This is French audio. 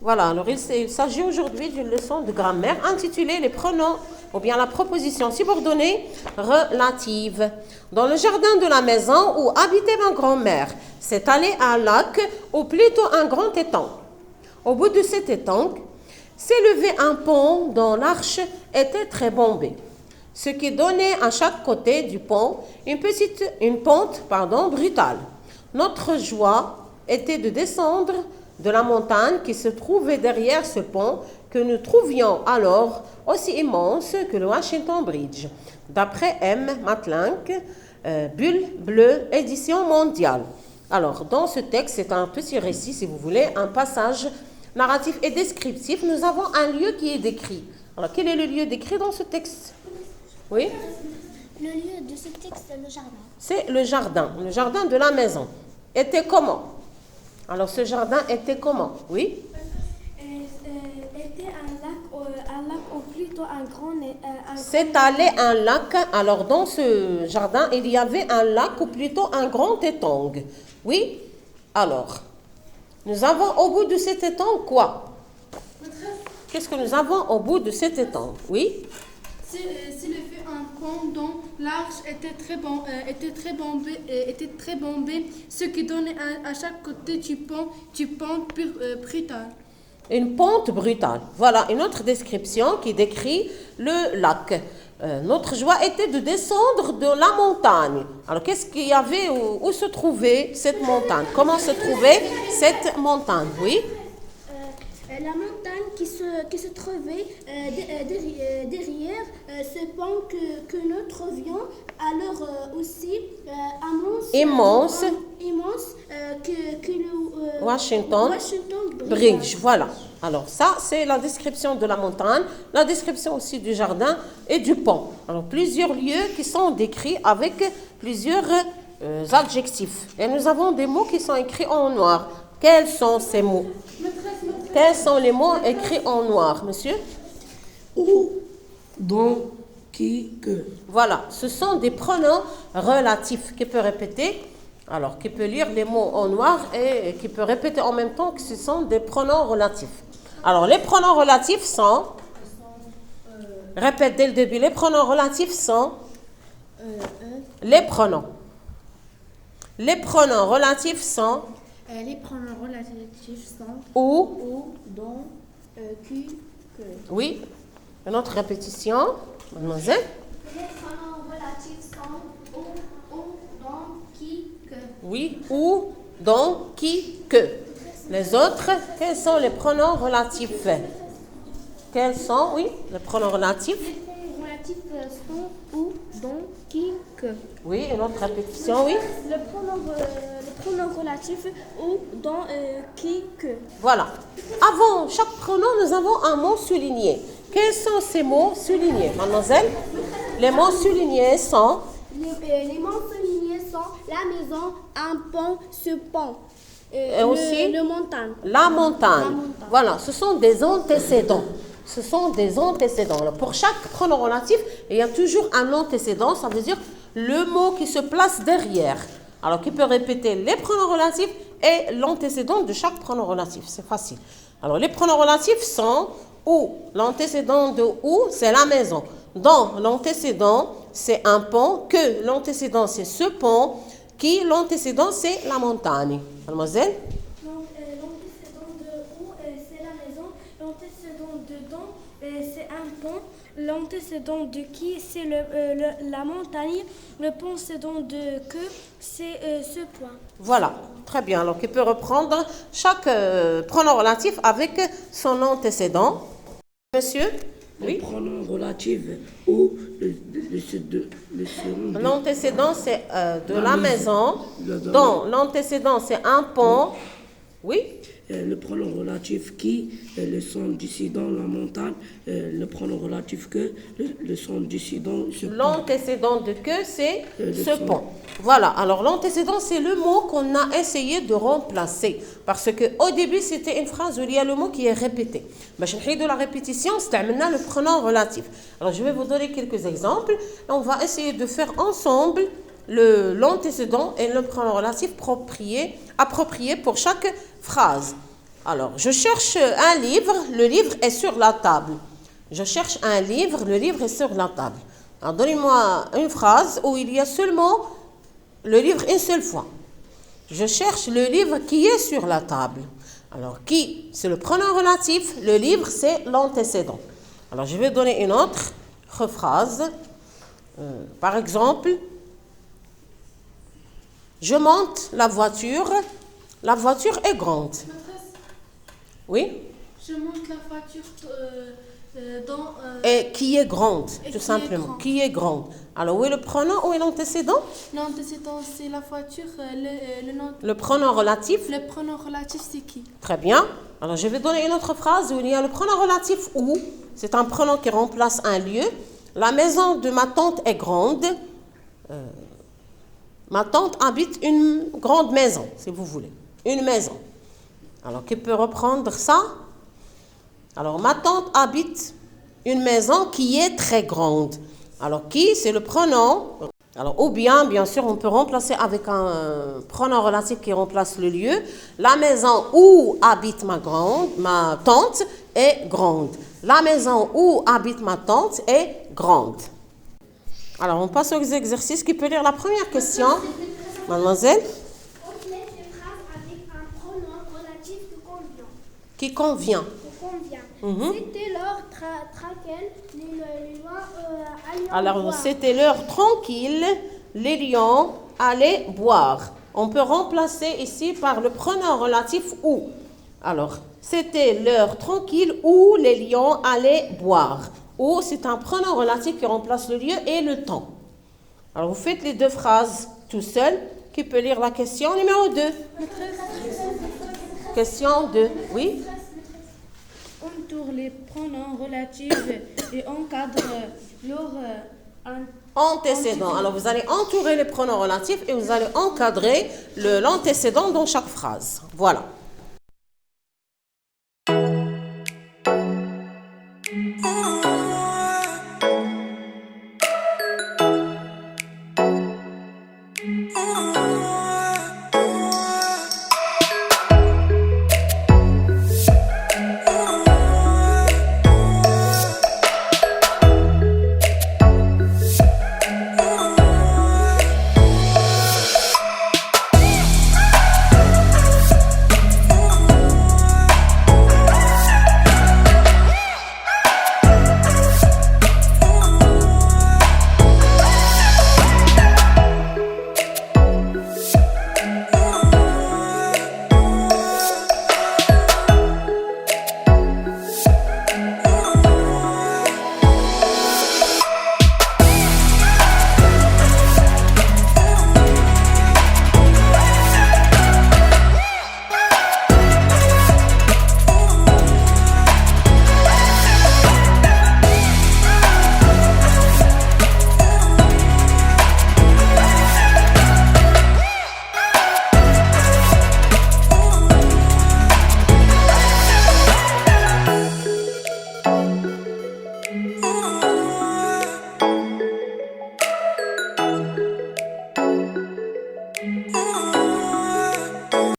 Voilà, alors il s'agit aujourd'hui d'une leçon de grammaire intitulée Les pronoms ou bien la proposition subordonnée relative. Dans le jardin de la maison où habitait ma grand-mère, s'est allé un lac ou plutôt un grand étang. Au bout de cet étang, s'est levé un pont dont l'arche était très bombée, ce qui donnait à chaque côté du pont une pente brutale. Notre joie était de descendre de la montagne qui se trouvait derrière ce pont que nous trouvions alors aussi immense que le Washington Bridge. D'après M. Matlinck, Bulle bleue, édition mondiale. Alors, dans ce texte, c'est un petit récit, si vous voulez, un passage narratif et descriptif. Nous avons un lieu qui est décrit. Alors, quel est le lieu décrit dans ce texte? Oui? Le lieu de ce texte, c'est le jardin. C'est le jardin de la maison. Était comment? Alors, ce jardin était comment? Oui? Était un lac ou plutôt un grand... C'est allé un lac. Alors, dans ce jardin, il y avait un lac ou plutôt un grand étang. Oui? Alors, nous avons au bout de cet étang quoi? Qu'est-ce que nous avons au bout de cet étang? Oui? S'élevait un pont dont l'arche était très bombée, ce qui donnait à chaque côté du pont brutal. Une pente brutale. Voilà une autre description qui décrit le lac. Notre joie était de descendre de la montagne. Alors, qu'est-ce qu'il y avait, où se trouvait cette montagne? Comment se trouvait cette montagne? Oui? La montagne qui se trouvait derrière ce pont que nous trouvions alors aussi immense que le Washington Bridge. Voilà. Alors ça, c'est la description de la montagne, la description aussi du jardin et du pont. Alors plusieurs lieux qui sont décrits avec plusieurs adjectifs. Et nous avons des mots qui sont écrits en noir. Quels sont ces mots? Quels sont les mots écrits en noir, monsieur? Où, dont, qui, que. Voilà, ce sont des pronoms relatifs. Qui peut répéter? Alors, qui peut lire les mots en noir et qui peut répéter en même temps que ce sont des pronoms relatifs. Alors, les pronoms relatifs sont... Répète dès le début. Les pronoms relatifs sont... Les pronoms. Les pronoms relatifs sont... Les pronoms relatifs sont où, dont, qui, que. Oui. Une autre répétition, mademoiselle. Les pronoms relatifs sont où, dont, qui, que. Oui, où, dont, qui, que. Les autres, quels sont les pronoms relatifs? Quels sont, oui, les pronoms relatifs? Les pronoms relatifs sont où, dont, qui, que. Oui, une autre répétition, oui. Le pronom relatif où, dont, qui, que. Voilà. Avant chaque pronom, nous avons un mot souligné. Quels sont ces mots soulignés, mademoiselle? Les mots soulignés sont... Les mots soulignés sont la maison, un pont, ce pont. Et aussi le montagne. La montagne. Voilà, ce sont des antécédents. Ce sont des antécédents. Alors, pour chaque pronom relatif, il y a toujours un antécédent. Ça veut dire le mot qui se place derrière. Alors, qui peut répéter les pronoms relatifs et l'antécédent de chaque pronom relatif. C'est facile. Alors, les pronoms relatifs sont où. L'antécédent de où, c'est la maison. Dans, l'antécédent, c'est un pont. Que, l'antécédent, c'est ce pont. Qui, l'antécédent, c'est la montagne. Mademoiselle? Donc, l'antécédent de où, c'est la maison. L'antécédent de dont, c'est un pont. L'antécédent de qui, c'est la montagne. Le pensédent de que, c'est ce point. Voilà, très bien. Alors, il peut reprendre chaque pronom relatif avec son antécédent. Monsieur? Les pronoms relatifs où L'antécédent, c'est de la maison. Donc, l'antécédent, c'est un pont. Oui? Le pronom relatif qui, le son dissident, la montagne. Le pronom relatif que, le son dissident, ce pont. L'antécédent de que, c'est ce pont. Voilà, alors l'antécédent, c'est le mot qu'on a essayé de remplacer. Parce qu'au début, c'était une phrase où il y a le mot qui est répété. De la répétition, c'est maintenant le pronom relatif. Alors, je vais vous donner quelques exemples. On va essayer de faire ensemble l'antécédent et le pronom relatif approprié pour chaque phrase. Alors, je cherche un livre, le livre est sur la table. Je cherche un livre, le livre est sur la table. Alors, donnez-moi une phrase où il y a seulement le livre une seule fois. Je cherche le livre qui est sur la table. Alors, qui, c'est le pronom relatif, le livre, c'est l'antécédent. Alors, je vais donner une autre phrase. Par exemple, je monte la voiture est grande. Oui? Je monte la voiture dans... Et qui est grande, Et tout qui simplement. est grande. Qui est grande. Alors, où est le pronom, où est l'antécédent? L'antécédent, c'est la voiture. Le pronom relatif. Le pronom relatif, c'est qui? Très bien. Alors, je vais donner une autre phrase où il y a le pronom relatif où. C'est un pronom qui remplace un lieu. La maison de ma tante est grande. Ma tante habite une grande maison, si vous voulez. Une maison. Alors, qui peut reprendre ça? Alors, ma tante habite une maison qui est très grande. Alors, qui, c'est le pronom. Alors, ou bien sûr, on peut remplacer avec un pronom relatif qui remplace le lieu. La maison où habite ma tante est grande. La maison où habite ma tante est grande. Alors, on passe aux exercices. Qui peut lire la première question? Mademoiselle? Complète les phrases avec un pronom relatif Qui convient. C'était l'heure tranquille, les lions allaient Alors, boire. c'était l'heure tranquille, les lions allaient boire. On peut remplacer ici par le pronom relatif où. Alors, c'était l'heure tranquille où les lions allaient boire. Où, c'est un pronom relatif qui remplace le lieu et le temps. Alors, vous faites les deux phrases tout seul. Qui peut lire la question numéro 2? Question 2, oui? Entoure les pronoms relatifs et encadre leur Antécédent. Alors, vous allez entourer les pronoms relatifs et vous allez encadrer l'antécédent dans chaque phrase. Voilà. Oh.